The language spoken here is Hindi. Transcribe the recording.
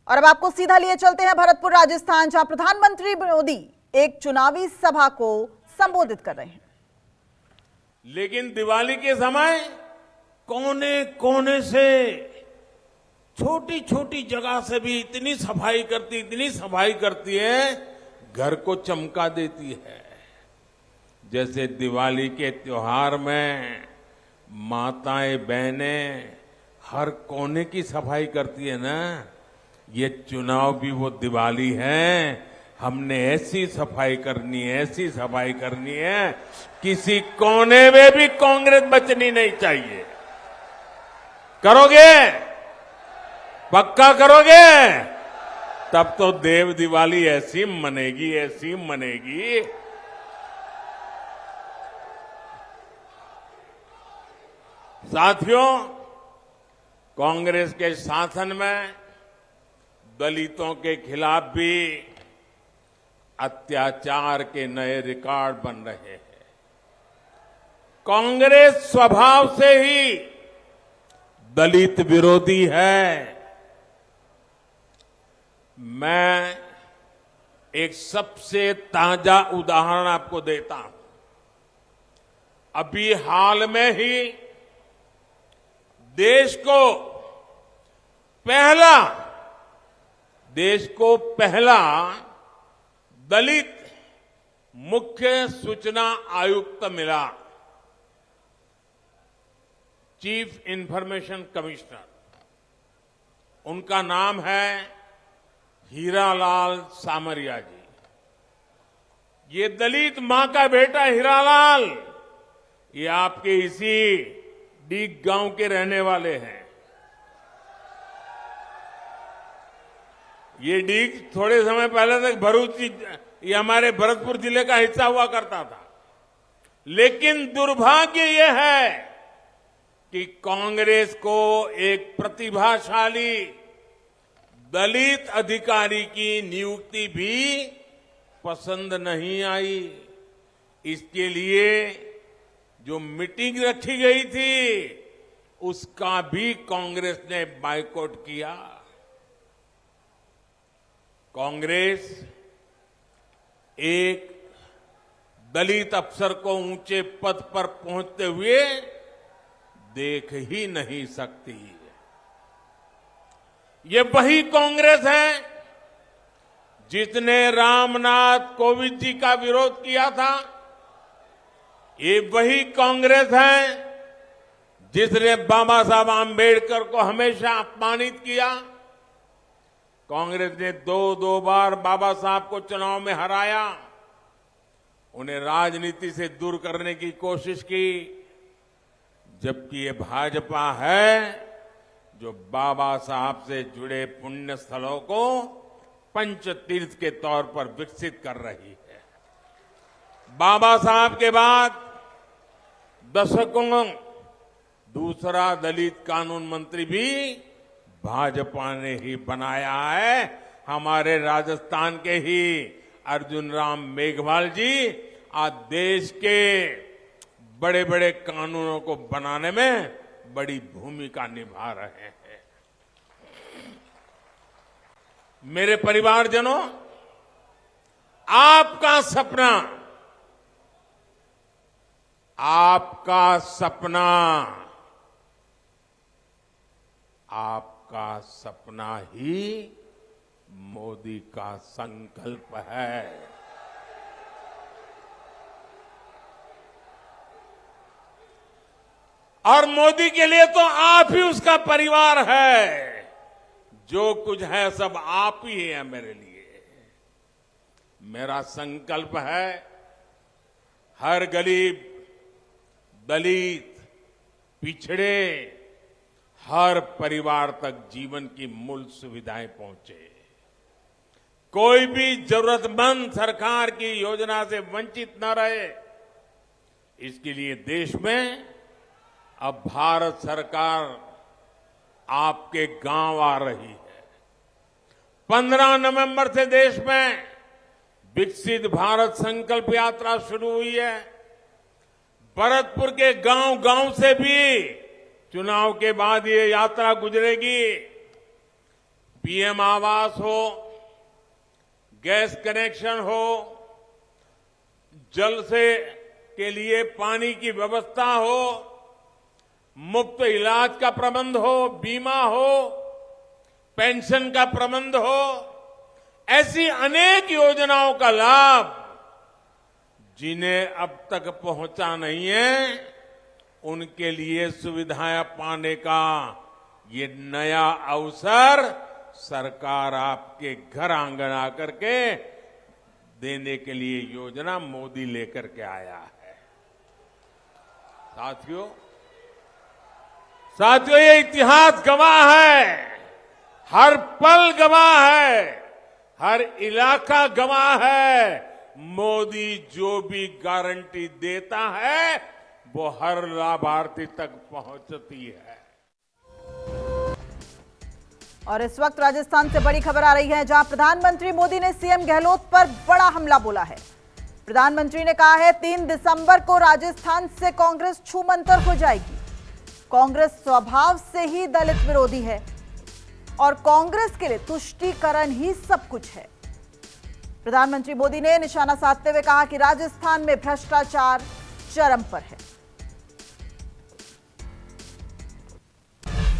और अब आपको सीधा लिए चलते हैं भरतपुर राजस्थान, जहां प्रधानमंत्री मोदी एक चुनावी सभा को संबोधित कर रहे हैं। लेकिन दिवाली के समय कोने कोने से छोटी छोटी जगह से भी इतनी सफाई करती है, घर को चमका देती है। जैसे दिवाली के त्योहार में माताएं बहनें हर कोने की सफाई करती है ना, ये चुनाव भी वो दिवाली है। हमने ऐसी सफाई करनी है, किसी कोने में भी कांग्रेस बचनी नहीं चाहिए। करोगे? पक्का करोगे? तब तो देव दिवाली ऐसी मनेगी। साथियों, कांग्रेस के शासन में दलितों के खिलाफ भी अत्याचार के नए रिकॉर्ड बन रहे हैं। कांग्रेस स्वभाव से ही दलित विरोधी है। मैं एक सबसे ताजा उदाहरण आपको देता हूं। अभी हाल में ही देश को पहला दलित मुख्य सूचना आयुक्त मिला, चीफ इंफॉर्मेशन कमिश्नर। उनका नाम है हीरालाल सामरिया जी। ये दलित मां का बेटा हीरालाल, ये आपके इसी डीग गांव के रहने वाले हैं। ये डीग थोड़े समय पहले तक भरूच, ये हमारे भरतपुर जिले का हिस्सा हुआ करता था। लेकिन दुर्भाग्य यह है कि कांग्रेस को एक प्रतिभाशाली दलित अधिकारी की नियुक्ति भी पसंद नहीं आई। इसके लिए जो मीटिंग रखी गई थी, उसका भी कांग्रेस ने बायकॉट किया। कांग्रेस एक दलित अफसर को ऊंचे पद पर पहुंचते हुए देख ही नहीं सकती। ये वही कांग्रेस है जिसने रामनाथ कोविंद जी का विरोध किया था। ये वही कांग्रेस है जिसने बाबा साहब आंबेडकर को हमेशा अपमानित किया। कांग्रेस ने दो बार बाबा साहब को चुनाव में हराया, उन्हें राजनीति से दूर करने की कोशिश की। जबकि ये भाजपा है जो बाबा साहब से जुड़े पुण्य स्थलों को पंच तीर्थ के तौर पर विकसित कर रही है। बाबा साहब के बाद दशकों दूसरा दलित कानून मंत्री भी भाजपा ने ही बनाया है। हमारे राजस्थान के ही अर्जुन राम मेघवाल जी आज देश के बड़े बड़े कानूनों को बनाने में बड़ी भूमिका निभा रहे हैं। मेरे परिवारजनों, आपका सपना ही मोदी का संकल्प है। और मोदी के लिए तो आप ही उसका परिवार है। जो कुछ है सब आप ही है मेरे लिए। मेरा संकल्प है हर गरीब, दलित, पिछड़े, हर परिवार तक जीवन की मूल सुविधाएं पहुंचे। कोई भी जरूरतमंद सरकार की योजना से वंचित न रहे। इसके लिए देश में अब भारत सरकार आपके गांव आ रही है। 15 नवंबर से देश में विकसित भारत संकल्प यात्रा शुरू हुई है। भरतपुर के गांव से भी चुनाव के बाद ये यात्रा गुजरेगी। पीएम आवास हो, गैस कनेक्शन हो, जल से के लिए पानी की व्यवस्था हो, मुफ्त इलाज का प्रबंध हो, बीमा हो, पेंशन का प्रबंध हो, ऐसी अनेक योजनाओं का लाभ जिन्हें अब तक पहुंचा नहीं है, उनके लिए सुविधाएं पाने का ये नया अवसर सरकार आपके घर आंगन आकर के देने के लिए योजना मोदी लेकर के आया है। साथियों ये इतिहास गवाह है, हर पल गवाह है, हर इलाका गवाह है। मोदी जो भी गारंटी देता है वो हर लाभार्थी तक पहुंचती है। और इस वक्त राजस्थान से बड़ी खबर आ रही है, जहां प्रधानमंत्री मोदी ने सीएम गहलोत पर बड़ा हमला बोला है। प्रधानमंत्री ने कहा है 3 दिसंबर को राजस्थान से कांग्रेस छूमंतर हो जाएगी। कांग्रेस स्वभाव से ही दलित विरोधी है और कांग्रेस के लिए तुष्टीकरण ही सब कुछ है। प्रधानमंत्री मोदी ने निशाना साधते हुए कहा कि राजस्थान में भ्रष्टाचार चरम पर है।